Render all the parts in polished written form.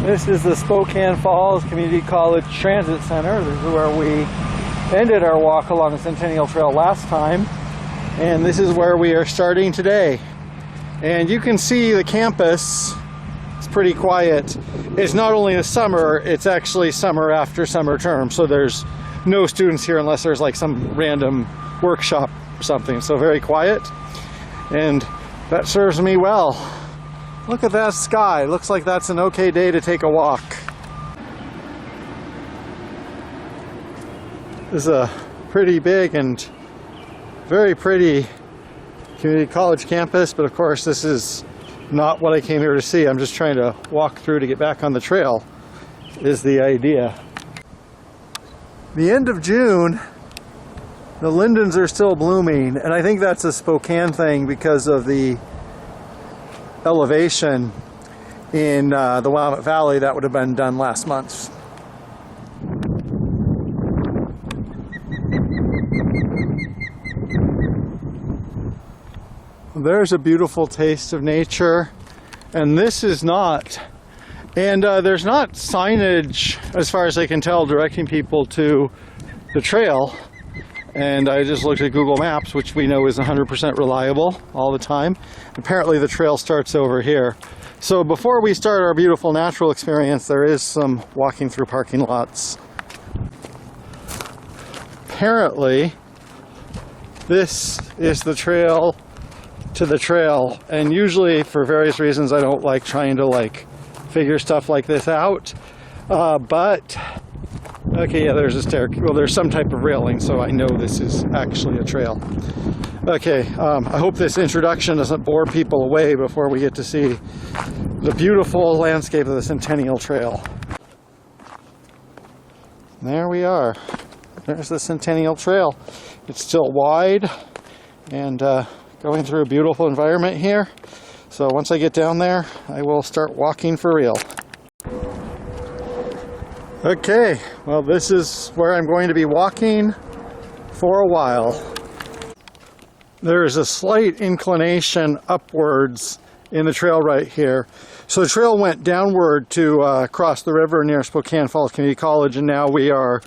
This is the Spokane Falls Community College Transit Center. This is where we ended our walk along the Centennial Trail last time. And this is where we are starting today. And you can see the campus. It's pretty quiet. It's not only the summer, it's actually summer after summer term. So there's no students here unless there's like some random workshop or something. So very quiet. And that serves me well. Look at that sky. Looks like that's an okay day to take a walk. This is a pretty big and very pretty community college campus, but of course this is not what I came here to see. I'm just trying to walk through to get back on the trail is the idea. The end of June, the lindens are still blooming, and I think that's a Spokane thing because of the elevation in the Willamette Valley. That would have been done last month. There's a beautiful taste of nature, and this is not. And there's not signage, as far as I can tell, directing people to the trail. And I just looked at Google Maps, which we know is 100% reliable all the time. Apparently the trail starts over here. So before we start our beautiful natural experience, there is some walking through parking lots. Apparently, this is the trail to the trail. And usually, for various reasons, I don't like trying to figure stuff like this out. But okay, yeah, there's a stair. Well, there's some type of railing, so I know this is actually a trail. Okay, I hope this introduction doesn't bore people away before we get to see the beautiful landscape of the Centennial Trail. There we are. There's the Centennial Trail. It's still wide and going through a beautiful environment here. So once I get down there, I will start walking for real. Okay, well, this is where I'm going to be walking for a while. There is a slight inclination upwards in the trail right here. So the trail went downward to cross the river near Spokane Falls Community College, and now we are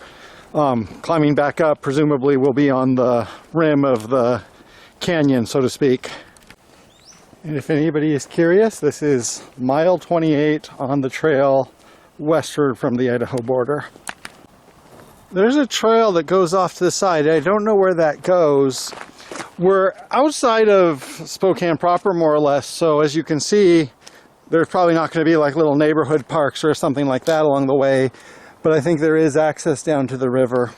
climbing back up. Presumably we'll be on the rim of the canyon, so to speak. And if anybody is curious, this is mile 28 on the trail westward from the Idaho border. There's a trail that goes off to the side. I don't know where that goes. We're outside of Spokane proper, more or less, so as you can see, there's probably not going to be like little neighborhood parks or something like that along the way, but I think there is access down to the river.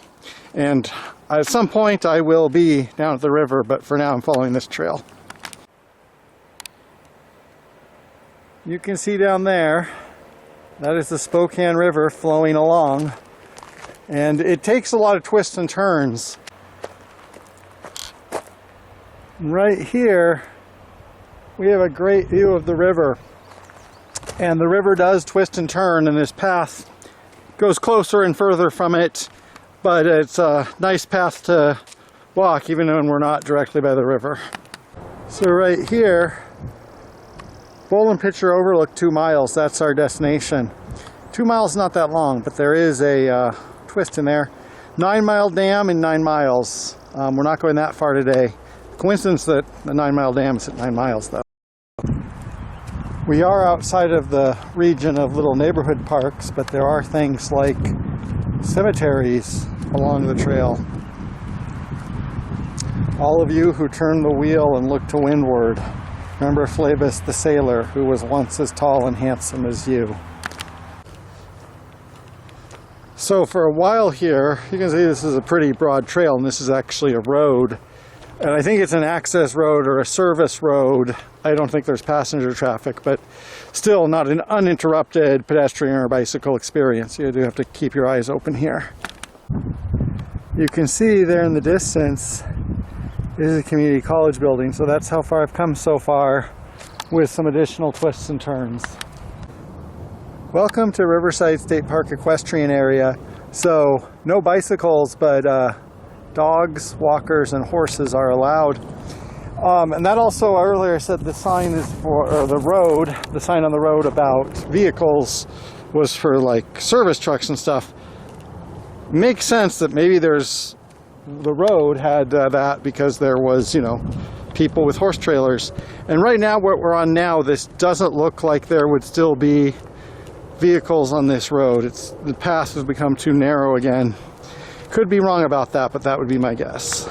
And at some point I will be down at the river, but for now I'm following this trail. You can see down there, that is the Spokane River flowing along, and it takes a lot of twists and turns. Right here, we have a great view of the river, and the river does twist and turn, and this path goes closer and further from it, but it's a nice path to walk even when we're not directly by the river. So right here, Bowling Pitcher Overlook 2 miles, that's our destination. 2 miles not that long, but there is a twist in there. 9 Mile Dam in 9 miles. We're not going that far today. Coincidence that the 9 Mile Dam is at 9 miles though. We are outside of the region of little neighborhood parks, but there are things like cemeteries along the trail. All of you who turn the wheel and look to windward, remember Flavius the sailor, who was once as tall and handsome as you. So for a while here, you can see this is a pretty broad trail, and this is actually a road. And I think it's an access road or a service road. I don't think there's passenger traffic, but still not an uninterrupted pedestrian or bicycle experience. You do have to keep your eyes open here. You can see there in the distance is a community college building, so that's how far I've come so far with some additional twists and turns. Welcome to Riverside State Park Equestrian Area. So no bicycles, but dogs, walkers, and horses are allowed. And that also, earlier said the sign is for, or the sign on the road about vehicles was for like service trucks and stuff. Makes sense that maybe the road had that because there was, you know, people with horse trailers. And right now, what we're on now, this doesn't look like there would still be vehicles on this road. The path has become too narrow again. Could be wrong about that, but that would be my guess.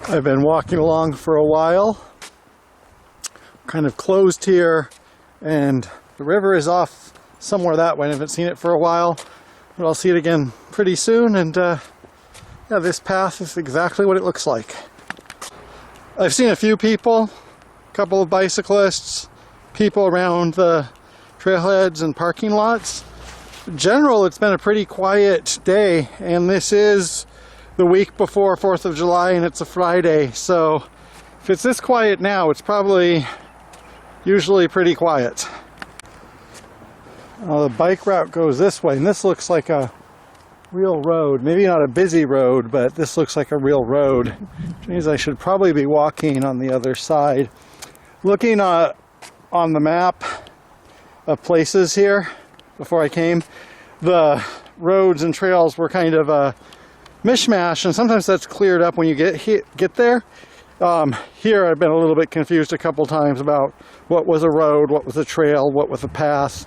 I've been walking along for a while, kind of closed here, and the river is off somewhere that way. I haven't seen it for a while, but I'll see it again pretty soon. And yeah, this path is exactly what it looks like. I've seen a few people, a couple of bicyclists, people around the trailheads and parking lots. In general, it's been a pretty quiet day, and this is the week before 4th of July and it's a Friday, so if it's this quiet now, it's probably usually pretty quiet. The bike route goes this way, and this looks like a real road. Maybe not a busy road, but this looks like a real road, which means I should probably be walking on the other side. Looking on the map of places here before I came, the roads and trails were kind of a mishmash, and sometimes that's cleared up when you get there. Here I've been a little bit confused a couple times about what was a road, what was a trail, what was a path,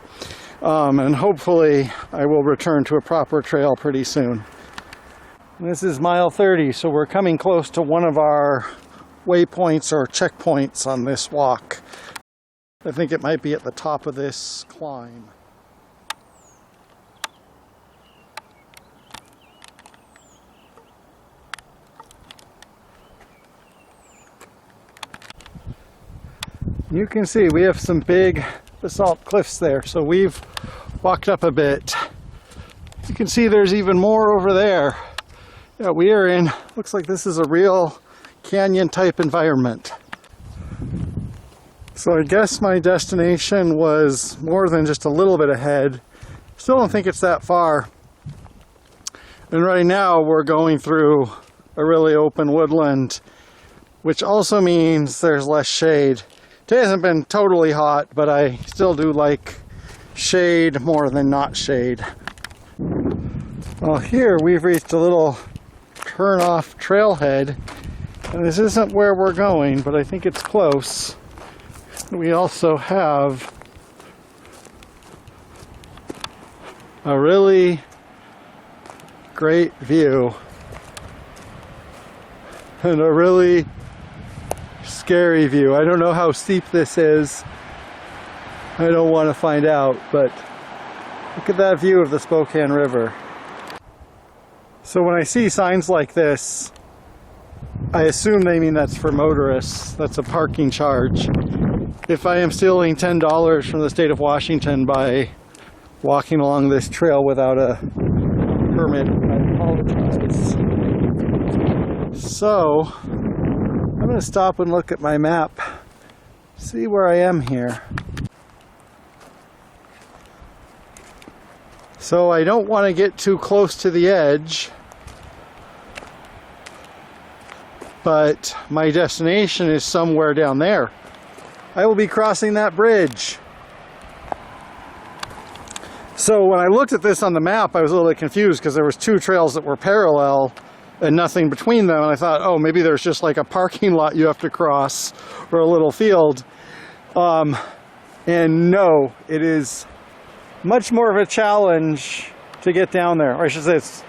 and hopefully I will return to a proper trail pretty soon. This is mile 30, so we're coming close to one of our waypoints or checkpoints on this walk. I think it might be at the top of this climb. You can see we have some big basalt cliffs there, so we've walked up a bit. You can see there's even more over there. Yeah, we are in, looks like this is a real canyon type environment. So I guess my destination was more than just a little bit ahead. Still don't think it's that far. And right now we're going through a really open woodland, which also means there's less shade. Today hasn't been totally hot, but I still do like shade more than not shade. Well, here we've reached a little turn-off trailhead, and this isn't where we're going, but I think it's close. We also have a really great view and a really scary view. I don't know how steep this is. I don't want to find out, but look at that view of the Spokane River. So when I see signs like this, I assume they mean that's for motorists. That's a parking charge. If I am stealing $10 from the state of Washington by walking along this trail without a permit, I apologize. So I'm going to stop and look at my map, see where I am here. So I don't want to get too close to the edge, but my destination is somewhere down there. I will be crossing that bridge. So when I looked at this on the map, I was a little bit confused because there was two trails that were parallel and nothing between them, and I thought, oh, maybe there's just like a parking lot you have to cross or a little field. And no, it is much more of a challenge to get down there. Or I should say it's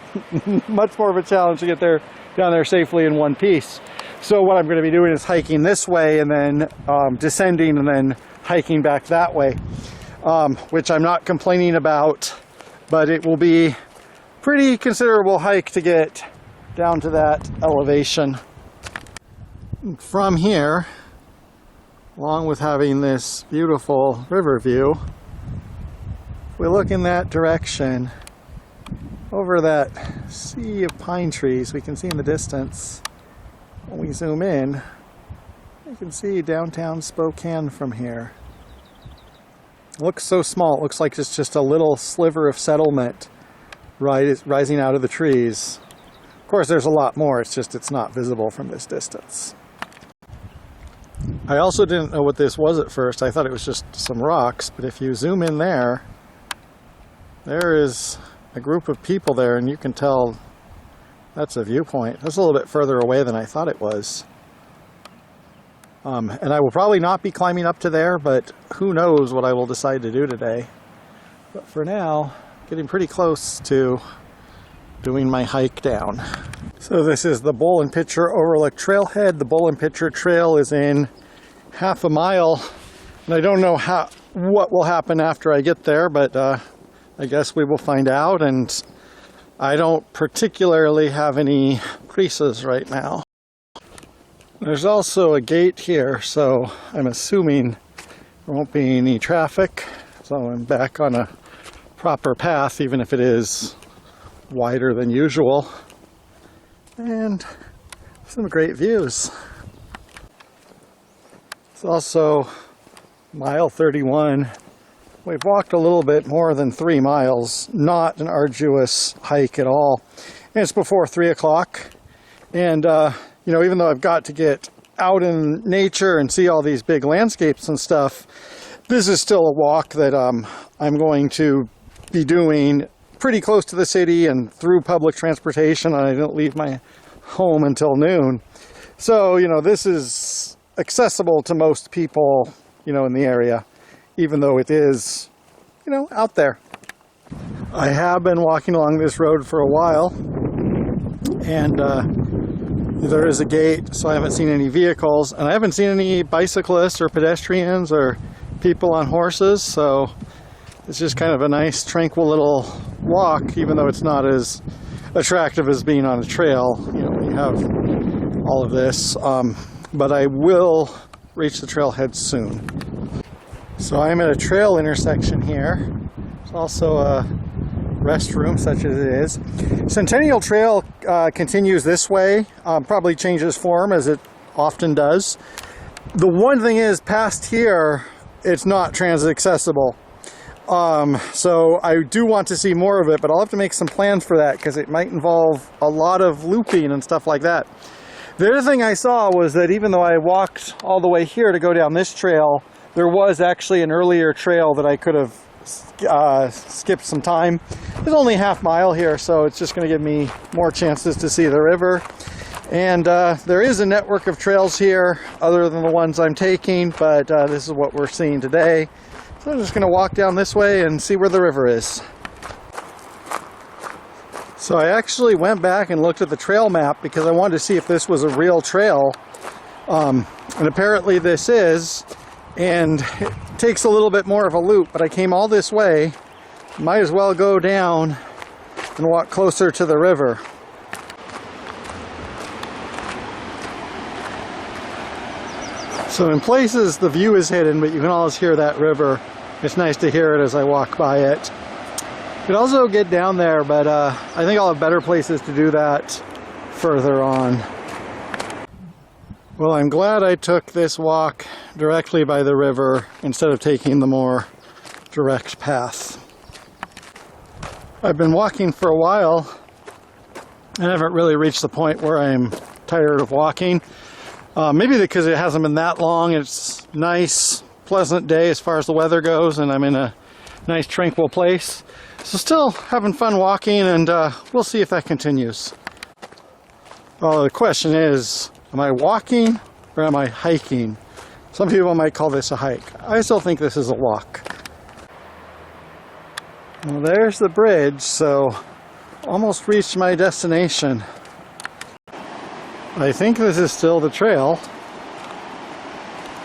much more of a challenge to get down there safely in one piece. So what I'm going to be doing is hiking this way and then descending and then hiking back that way, which I'm not complaining about, but it will be a pretty considerable hike to get down to that elevation. From here, along with having this beautiful river view, if we look in that direction, over that sea of pine trees we can see in the distance, when we zoom in, you can see downtown Spokane from here. It looks so small, it looks like it's just a little sliver of settlement rising out of the trees. Of course, there's a lot more, it's just it's not visible from this distance. I also didn't know what this was at first. I thought it was just some rocks, but if you zoom in there, there is a group of people there, and you can tell that's a viewpoint. That's a little bit further away than I thought it was. And I will probably not be climbing up to there, but who knows what I will decide to do today. But for now, getting pretty close to doing my hike down. So this is the Bowl and Pitcher Overlook Trailhead. The Bowl and Pitcher Trail is in half a mile, and I don't know what will happen after I get there, but I guess we will find out, and I don't particularly have any creases right now. There's also a gate here, so I'm assuming there won't be any traffic, so I'm back on a proper path, even if it is wider than usual, and some great views. It's also mile 31. We've walked a little bit more than 3 miles, not an arduous hike at all. And it's before 3 o'clock. And, you know, even though I've got to get out in nature and see all these big landscapes and stuff, this is still a walk that I'm going to be doing pretty close to the city and through public transportation. I didn't leave my home until noon. So, you know, this is accessible to most people, you know, in the area, even though it is, you know, out there. I have been walking along this road for a while, and there is a gate, so I haven't seen any vehicles, and I haven't seen any bicyclists or pedestrians or people on horses, so it's just kind of a nice, tranquil little walk, even though it's not as attractive as being on a trail. You know, we have all of this, but I will reach the trailhead soon. So I'm at a trail intersection here. There's also a restroom, such as it is. Centennial Trail continues this way, probably changes form as it often does. The one thing is, past here, it's not transit accessible. So I do want to see more of it, but I'll have to make some plans for that because it might involve a lot of looping and stuff like that. The other thing I saw was that even though I walked all the way here to go down this trail, there was actually an earlier trail that I could have skipped some time. There's only a half mile here, so it's just going to give me more chances to see the river. And there is a network of trails here other than the ones I'm taking, but this is what we're seeing today. So I'm just going to walk down this way and see where the river is. So I actually went back and looked at the trail map because I wanted to see if this was a real trail. And apparently this is, and it takes a little bit more of a loop, but I came all this way. Might as well go down and walk closer to the river. So in places the view is hidden, but you can always hear that river. It's nice to hear it as I walk by it. You could also get down there, but I think I'll have better places to do that further on. Well, I'm glad I took this walk directly by the river instead of taking the more direct path. I've been walking for a while and I haven't really reached the point where I'm tired of walking. Maybe because it hasn't been that long. It's nice, pleasant day as far as the weather goes, and I'm in a nice, tranquil place. So still having fun walking, and we'll see if that continues. Well, the question is, am I walking or am I hiking? Some people might call this a hike. I still think this is a walk. Well, there's the bridge, so almost reached my destination. I think this is still the trail.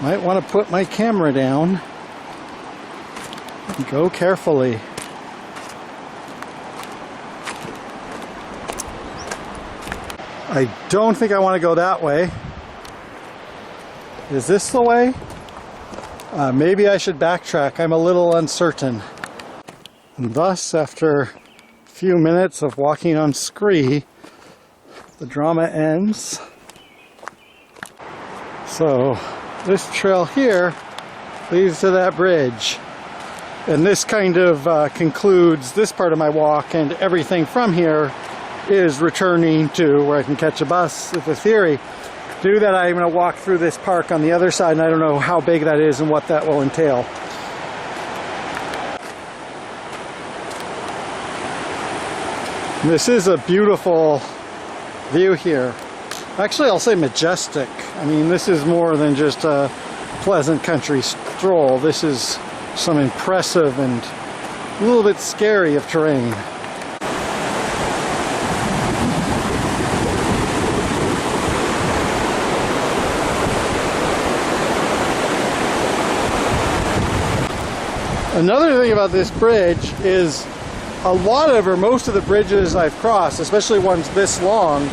Might want to put my camera down and go carefully. I don't think I want to go that way. Is this the way? Maybe I should backtrack. I'm a little uncertain. And thus, after a few minutes of walking on scree, the drama ends. So this trail here leads to that bridge. And this kind of concludes this part of my walk, and everything from here is returning to where I can catch a bus, is the theory. do that, I'm going to walk through this park on the other side, and I don't know how big that is and what that will entail. This is a beautiful view here. Actually, I'll say majestic. I mean, this is more than just a pleasant country stroll. This is some impressive and a little bit scary of terrain. Another thing about this bridge is a lot of, or most of the bridges I've crossed, especially ones this long,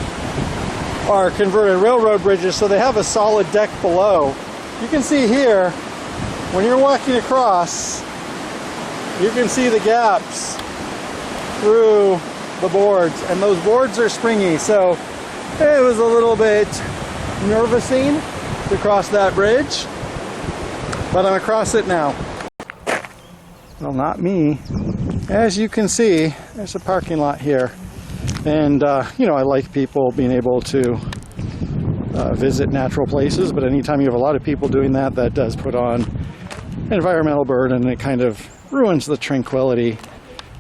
are converted railroad bridges, so they have a solid deck below. You can see here, when you're walking across, you can see the gaps through the boards, and those boards are springy, so it was a little bit nervousing to cross that bridge, but I'm across it now. Well, not me. As you can see, there's a parking lot here. And, you know, I like people being able to visit natural places, but anytime you have a lot of people doing that, that does put on an environmental burden, and it kind of ruins the tranquility.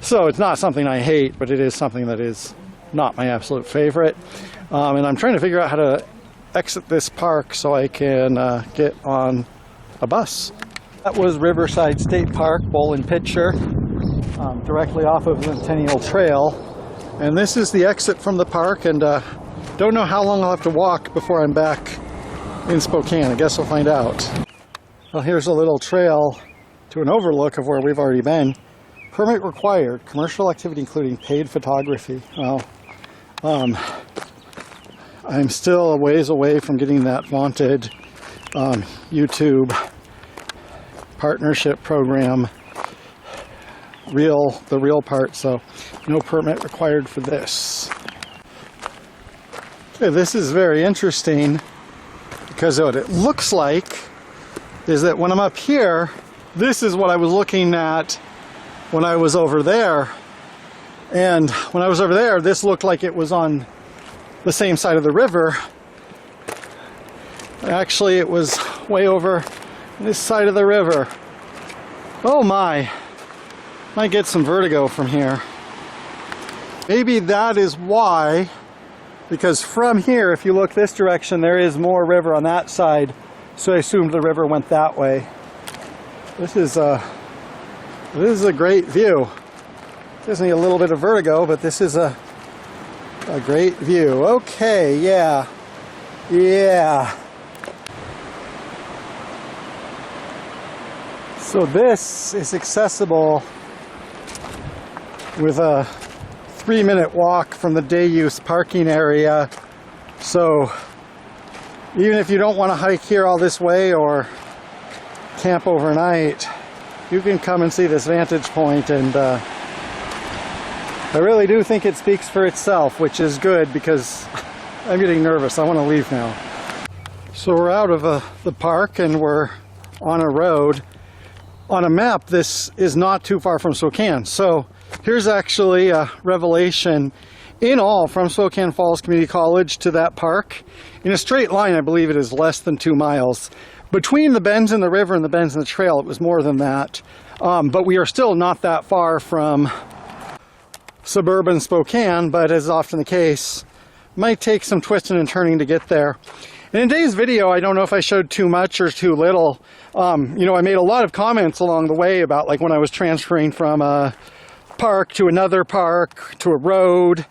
So it's not something I hate, but it is something that is not my absolute favorite. And I'm trying to figure out how to exit this park so I can get on a bus. That was Riverside State Park, Bowl and Pitcher, directly off of Centennial Trail. And this is the exit from the park, and don't know how long I'll have to walk before I'm back in Spokane. I guess we'll find out. Well, here's a little trail to an overlook of where we've already been. Permit required, commercial activity including paid photography. Well, I'm still a ways away from getting that vaunted YouTube partnership program, the real part, so no permit required for this. Okay, this is very interesting because what it looks like is that when I'm up here, this is what I was looking at when I was over there, and when I was over there, this looked like it was on the same side of the river. Actually, it was way over this side of the river. Oh my, might get some vertigo from here. Maybe that is why, because from here, if you look this direction, there is more river on that side, so I assumed the river went that way. This is a great view. Gives me a little bit of vertigo, but this is a great view. Okay, yeah. So this is accessible with a 3-minute walk from the day use parking area. So even if you don't want to hike here all this way or camp overnight, you can come and see this vantage point, and I really do think it speaks for itself, which is good because I'm getting nervous. I want to leave now. So we're out of the park and we're on a road. On a map, this is not too far from Spokane. So here's actually a revelation. In all, from Spokane Falls Community College to that park, in a straight line, I believe it is less than 2 miles. Between the bends in the river and the bends in the trail, it was more than that. But we are still not that far from suburban Spokane, but as is often the case, might take some twisting and turning to get there. And in today's video, I don't know if I showed too much or too little. You know, I made a lot of comments along the way about like when I was transferring from a park to another park to a road.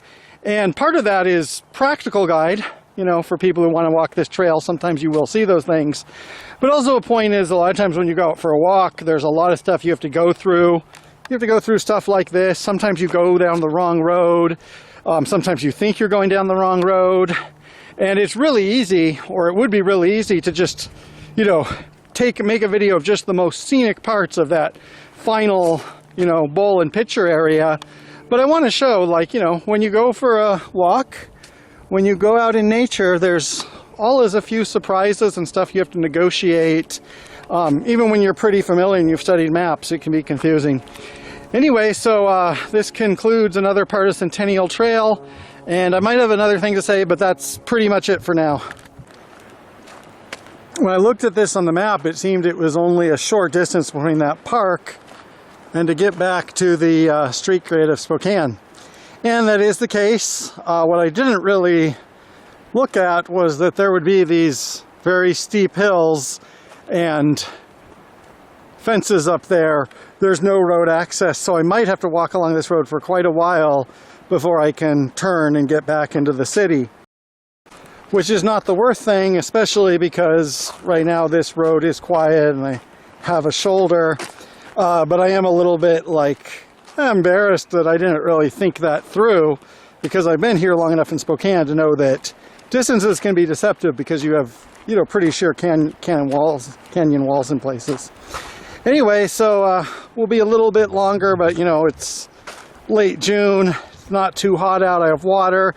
And part of that is practical guide, you know, for people who want to walk this trail. Sometimes you will see those things. But also a point is a lot of times when you go out for a walk, there's a lot of stuff you have to go through. You have to go through stuff like this. Sometimes you go down the wrong road. Sometimes you think you're going down the wrong road. And it's really easy, or it would be really easy to just, you know, make a video of just the most scenic parts of that final, you know, bowl and pitcher area. But I want to show, like, you know, when you go for a walk, when you go out in nature, there's always a few surprises and stuff you have to negotiate. Even when you're pretty familiar and you've studied maps, it can be confusing. Anyway, so this concludes another part of Centennial Trail. And I might have another thing to say, but that's pretty much it for now. When I looked at this on the map, it seemed it was only a short distance between that park and to get back to the street grid of Spokane. And that is the case. What I didn't really look at was that there would be these very steep hills and fences up there. There's no road access, so I might have to walk along this road for quite a while before I can turn and get back into the city. Which is not the worst thing, especially because right now this road is quiet and I have a shoulder. But I am a little bit embarrassed that I didn't really think that through, because I've been here long enough in Spokane to know that distances can be deceptive because you have, pretty sheer canyon walls in places. Anyway, so we'll be a little bit longer, but it's late June. It's not too hot out. I have water.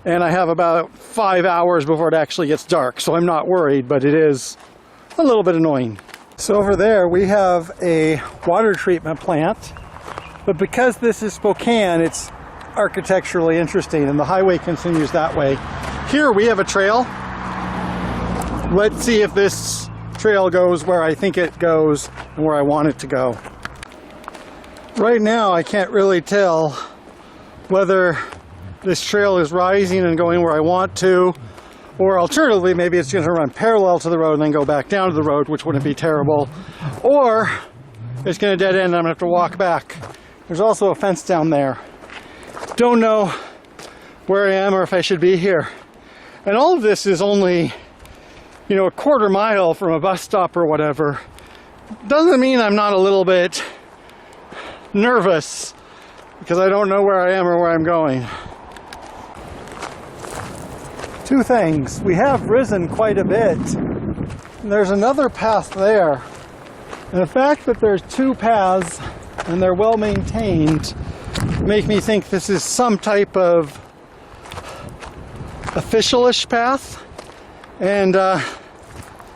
And I have about 5 hours before it actually gets dark, so I'm not worried, but it is a little bit annoying. So over there we have a water treatment plant, but because this is Spokane, it's architecturally interesting, and the highway continues that way. Here we have a trail. Let's see if this trail goes where I think it goes and where I want it to go. Right now I can't really tell whether this trail is rising and going where I want to, or alternatively maybe it's going to run parallel to the road and then go back down to the road, which wouldn't be terrible, or it's going to dead end and I'm going to have to walk back. There's also a fence down there. Don't know where I am or if I should be here. And all of this is only, a quarter mile from a bus stop or whatever. Doesn't mean I'm not a little bit nervous because I don't know where I am or where I'm going. Two things. We have risen quite a bit. There's another path there. And the fact that there's two paths and they're well maintained make me think this is some type of official-ish path. And that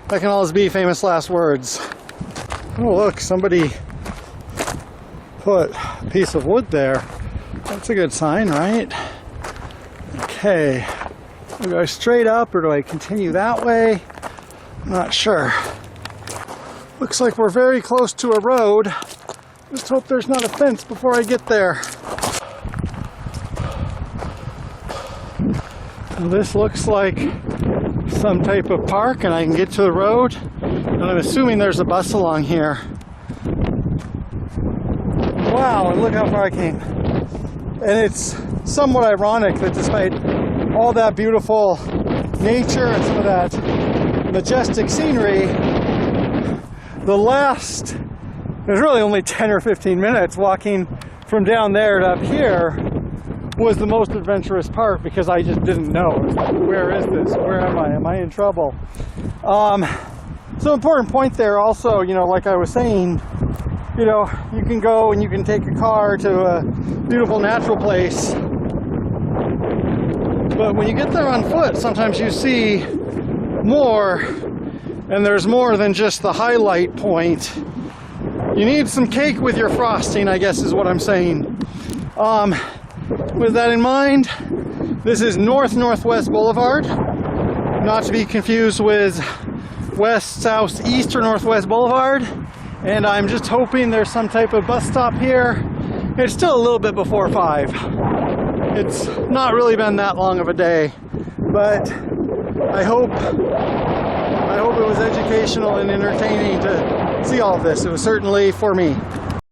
can always be famous last words. Oh look, somebody put a piece of wood there. That's a good sign, right? Okay. Do I go straight up or do I continue that way? I'm not sure. Looks like we're very close to a road. Just hope there's not a fence before I get there. Well, this looks like some type of park and I can get to the road. And I'm assuming there's a bus along here. Wow, and look how far I came. And it's somewhat ironic that despite all that beautiful nature and some of that majestic scenery, there's really only 10 or 15 minutes walking from down there to up here was the most adventurous part because I just didn't know. Where is this? Where am I? Am I in trouble? So important point there also, like I was saying, you can go and you can take a car to a beautiful natural place. But when you get there on foot, sometimes you see more, and there's more than just the highlight point. You need some cake with your frosting, I guess is what I'm saying. With that in mind, this is North-Northwest Boulevard, not to be confused with West, South, East, or Northwest Boulevard. And I'm just hoping there's some type of bus stop here. It's still a little bit before 5. It's not really been that long of a day, but I hope it was educational and entertaining to see all of this. It was certainly for me.